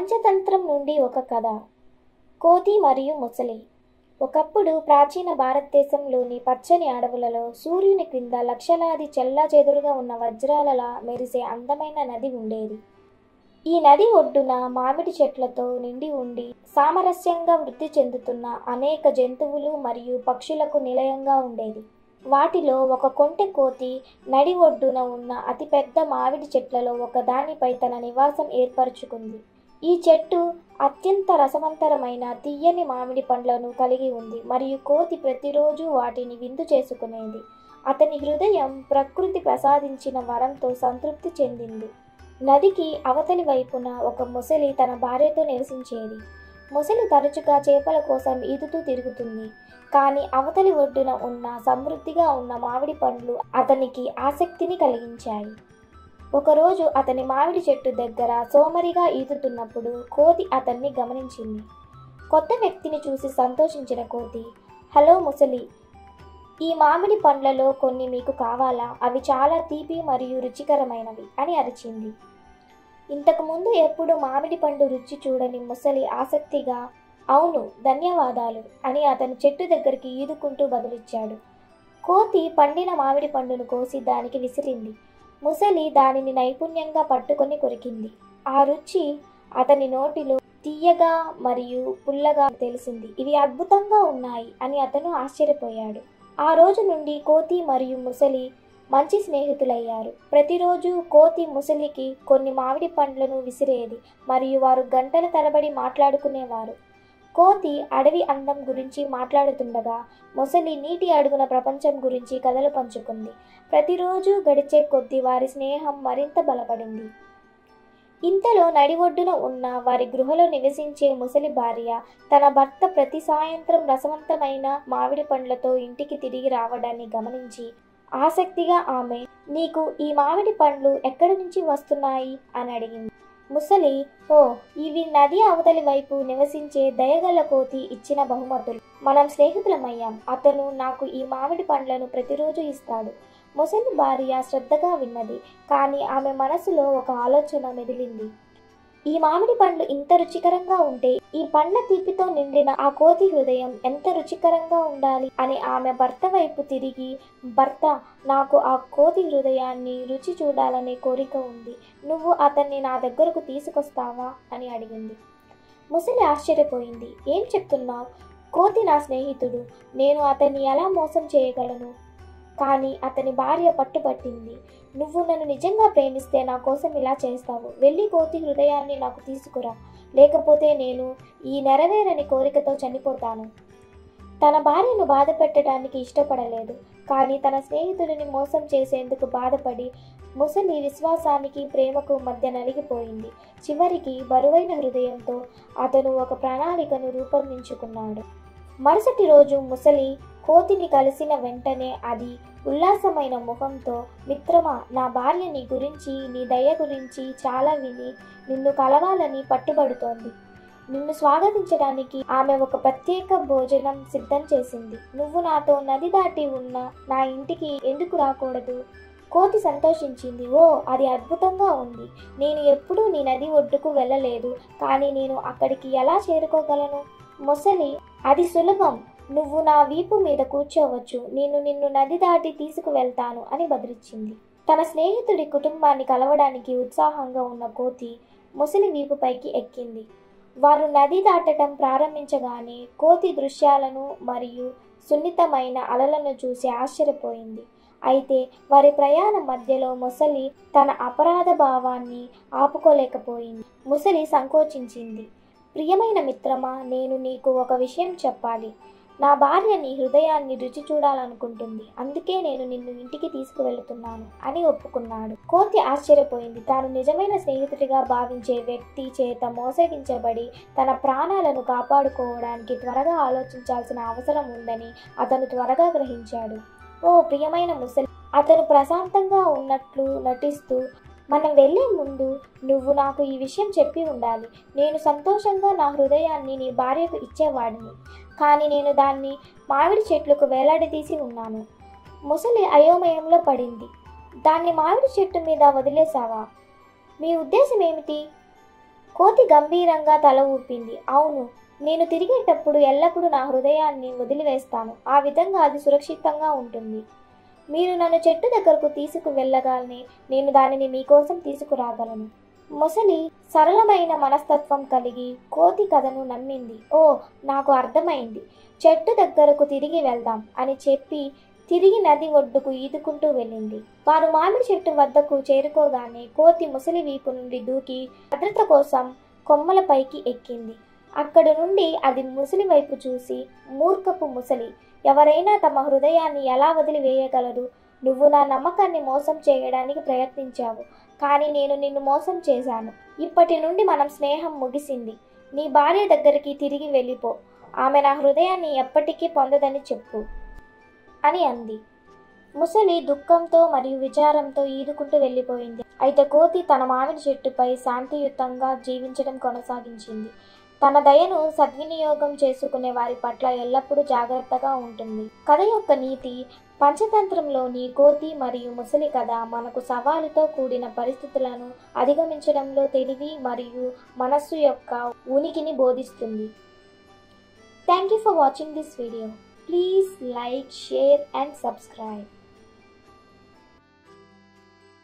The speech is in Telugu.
పంచతంత్రం నుండి ఒక కథ. కోతి మరియు ముసలి. ఒకప్పుడు ప్రాచీన భారతదేశంలోని పచ్చని అడవులలో సూర్యుని క్రింద లక్షలాది చెల్లాచెదురుగా ఉన్న వజ్రాలలా మెరిసే అందమైన నది ఉండేది. ఈ నది ఒడ్డున మామిడి చెట్లతో నిండి ఉండి సామరస్యంగా వృద్ధి చెందుతున్న అనేక జంతువులు మరియు పక్షులకు నిలయంగా ఉండేది. వాటిలో ఒక కొంటె కోతి నడి ఒడ్డున ఉన్న అతిపెద్ద మామిడి చెట్లలో ఒకదానిపై తన నివాసం ఏర్పరచుకుంది. ఈ చెట్టు అత్యంత రసవంతరమైన తీయని మామిడి పండ్లను కలిగి ఉంది మరియు కోతి ప్రతిరోజు వాటిని విందు చేసుకునేది. అతని హృదయం ప్రకృతి ప్రసాదించిన వరంతో సంతృప్తి చెందింది. నదికి అవతలి వైపున ఒక ముసలి తన భార్యతో నివసించేది. ముసలి తరచుగా చేపల కోసం ఈదుతూ తిరుగుతుంది. కానీ అవతలి ఒడ్డున ఉన్న సమృద్ధిగా ఉన్న మామిడి పండ్లు అతనికి ఆసక్తిని కలిగించాయి. ఒకరోజు అతని మామిడి చెట్టు దగ్గర సోమరిగా ఈదుతున్నప్పుడు కోతి అతన్ని గమనించింది. కొత్త వ్యక్తిని చూసి సంతోషించిన కోతి, "హలో ముసలి, ఈ మామిడి పండ్లలో కొన్ని మీకు కావాలా? అవి చాలా తీపి మరియు రుచికరమైనవి" అని అరిచింది. ఇంతకుముందు ఎప్పుడు మామిడి పండు రుచి చూడని ముసలి ఆసక్తిగా, "అవును, ధన్యవాదాలు" అని అతని చెట్టు దగ్గరికి ఈదుకుంటూ బదులిచ్చాడు. కోతి పండిన మామిడి పండును కోసి దానికి విసిరింది. ముసలి దానిని నైపుణ్యంగా పట్టుకొని కొరికింది. ఆ రుచి అతని నోటిలో తీయగా మరియు పుల్లగా తెలిసింది. "ఇవి అద్భుతంగా ఉన్నాయి" అని అతను ఆశ్చర్యపోయాడు. ఆ రోజు నుండి కోతి మరియు ముసలి మంచి స్నేహితులయ్యారు. ప్రతిరోజు కోతి ముసలికి కొన్ని మామిడి పండ్లను విసిరేది మరియు వారు గంటల తరబడి మాట్లాడుకునేవారు. కోతి అడవి అందం గురించి మాట్లాడుతుండగా ముసలి నీటి అడుగున ప్రపంచం గురించి కథలు పంచుకుంది. ప్రతిరోజు గడిచే కొద్దీ వారి స్నేహం మరింత బలపడింది. ఇంతలో నడి ఒడ్డున ఉన్న వారి గృహలో నివసించే ముసలి భార్య తన భర్త ప్రతి సాయంత్రం రసవంతమైన మామిడి పండ్లతో ఇంటికి తిరిగి రావడాన్ని గమనించి ఆసక్తిగా ఆమె, "నీకు ఈ మామిడి పండ్లు ఎక్కడి నుంచి వస్తున్నాయి?" అని అడిగింది. ముసలి, "ఓ, ఇవి నది అవతలి వైపు నివసించే దయగల కోతి ఇచ్చిన బహుమతులు. మనం స్నేహితులమయ్యాం. అతను నాకు ఈ మామిడి పండ్లను ప్రతిరోజు ఇస్తాడు." ముసలి భార్య శ్రద్ధగా విన్నది. కానీ ఆమె మనసులో ఒక ఆలోచన మెదిలింది. ఈ మామిడి పండ్లు ఇంత రుచికరంగా ఉంటే ఈ పండ్ల తీపితో నిండిన ఆ కోతి హృదయం ఎంత రుచికరంగా ఉండాలి అని ఆమె భర్త వైపు తిరిగి, "భర్త, నాకు ఆ కోతి హృదయాన్ని రుచి చూడాలనే కోరిక ఉంది. నువ్వు అతన్ని నా దగ్గరకు తీసుకొస్తావా?" అని అడిగింది. ముసలి ఆశ్చర్యపోయింది. "ఏం చెప్తున్నావు? కోతి నా స్నేహితుడు. నేను అతన్ని ఎలా మోసం చేయగలను?" కానీ అతని భార్య పట్టుబట్టింది. "నువ్వు నన్ను నిజంగా ప్రేమిస్తే నా కోసం ఇలా చేస్తావు. వెళ్ళి కోతి హృదయాన్ని నాకు తీసుకురా, లేకపోతే నేను ఈ నెరవేరని కోరికతో చనిపోతాను." తన భార్యను బాధ పెట్టడానికి ఇష్టపడలేదు, కానీ తన స్నేహితుడిని మోసం చేసేందుకు బాధపడి ముసలి విశ్వాసానికి ప్రేమకు మధ్య నలిగిపోయింది. చివరికి బరువైన హృదయంతో అతను ఒక ప్రణాళికను రూపొందించుకున్నాడు. మరుసటి రోజు ముసలి కోతిని కలిసిన వెంటనే అది ఉల్లాసమైన ముఖంతో, "మిత్రమా, నా భార్య నీ గురించి, నీ దయ గురించి చాలా విని నిన్ను కలవాలని పట్టుబడుతోంది. నిన్ను స్వాగతించడానికి ఆమె ఒక ప్రత్యేక భోజనం సిద్ధం చేసింది. నువ్వు నాతో నది దాటి ఉన్న నా ఇంటికి ఎందుకు రాకూడదు?" కోతి సంతోషించింది. "ఓ, అది అద్భుతంగా ఉంది. నేను ఎప్పుడూ నీ నది ఒడ్డుకు వెళ్ళలేదు, కానీ నేను అక్కడికి ఎలా చేరుకోగలను?" ముసలి, "అది సులభం. నువ్వు నా వీపు మీద కూర్చోవచ్చు. నేను నిన్ను నది దాటి తీసుకువెళ్తాను" అని బదిలిచ్చింది. తన స్నేహితుడి కుటుంబాన్ని కలవడానికి ఉత్సాహంగా ఉన్న కోతి ముసలి వీపుపైకి ఎక్కింది. వారు నది దాటడం ప్రారంభించగానే కోతి దృశ్యాలను మరియు సున్నితమైన అలలను చూసి ఆశ్చర్యపోయింది. అయితే వారి ప్రయాణం మధ్యలో ముసలి తన అపరాధ భావాన్ని ఆపుకోలేకపోయింది. ముసలి సంకోచించింది. "ప్రియమైన మిత్రమా, నేను నీకు ఒక విషయం చెప్పాలి. నా భార్య నీ హృదయాన్ని రుచి చూడాలనుకుంటుంది. అందుకే నేను నిన్ను ఇంటికి తీసుకువెళుతున్నాను" అని ఒప్పుకున్నాడు. కోతి ఆశ్చర్యపోయింది. తాను నిజమైన స్నేహితుడిగా భావించే వ్యక్తి చేత మోసగించబడి తన ప్రాణాలను కాపాడుకోవడానికి త్వరగా ఆలోచించాల్సిన అవసరం ఉందని అతను త్వరగా గ్రహించాడు. "ఓ ప్రియమైన ముసలి," అతను ప్రశాంతంగా ఉన్నట్లు నటిస్తూ, "మనం వెళ్లే ముందు నువ్వు నాకు ఈ విషయం చెప్పి ఉండాలి. నేను సంతోషంగా నా హృదయాన్ని నీ భార్యకు ఇచ్చేవాడిని, కానీ నేను దాన్ని మామిడి చెట్లకు వేలాడదీసి ఉన్నాను." ముసలి అయోమయంలో పడింది. "దాన్ని మామిడి చెట్టు మీద వదిలేశావా? మీ ఉద్దేశం ఏమిటి?" కోతి గంభీరంగా తల ఊపింది. అవును, నేను తిరిగేటప్పుడు ఎల్లప్పుడూ నా హృదయాన్ని వదిలివేస్తాను. ఆ విధంగా అది సురక్షితంగా ఉంటుంది. మీరు నన్ను చెట్టు దగ్గరకు తీసుకువెళ్ళగానే నేను దానిని మీకోసం తీసుకురాగలను. మొసలి సరళమైన మనస్తత్వం కలిగి కోతి కథను నమ్మింది. ఓ, నాకు అర్థమైంది. చెట్టు దగ్గరకు తిరిగి వెళ్దాం అని చెప్పి తిరిగి నది ఒడ్డుకు ఈదుకుంటూ వెళ్ళింది. వారు మామిడి చెట్టు వద్దకు చేరుకోగానే కోతి ముసలి వీపు నుండి దూకి భద్రత కోసం కొమ్మలపైకి ఎక్కింది. అక్కడి నుండి అది ముసలి వైపు చూసి, మూర్ఖపు ముసలి, ఎవరైనా తమ హృదయాన్ని ఎలా వదిలివేయగలరు? నువ్వు నా నమ్మకాన్ని మోసం చేయడానికి ప్రయత్నించావు, కానీ నేను నిన్ను మోసం చేశాను. ఇప్పటి నుండి మనం స్నేహం ముగిసింది. నీ భార్య దగ్గరికి తిరిగి వెళ్ళిపో. ఆమె నా హృదయాన్ని ఎప్పటికీ పొందదని చెప్పు అని అంది. ముసలి దుఃఖంతో మరియు విచారంతో ఈదుకుంటూ వెళ్ళిపోయింది. అయితే కోతి తన మామిడి చెట్టుపై శాంతియుతంగా జీవించడం కొనసాగించింది. తన దయను సద్వినియోగం చేసుకునే వారి పట్ల ఎల్లప్పుడూ జాగ్రత్తగా ఉంటుంది. కథ యొక్క నీతి: పంచతంత్రంలోని కోతి మరియు ముసలి కథ మనకు సవాలుతో కూడిన పరిస్థితులను అధిగమించడంలో తెలివి మరియు మనస్సు యొక్క ఉనికిని బోధిస్తుంది. Thank you for watching this video. Please like, share and subscribe.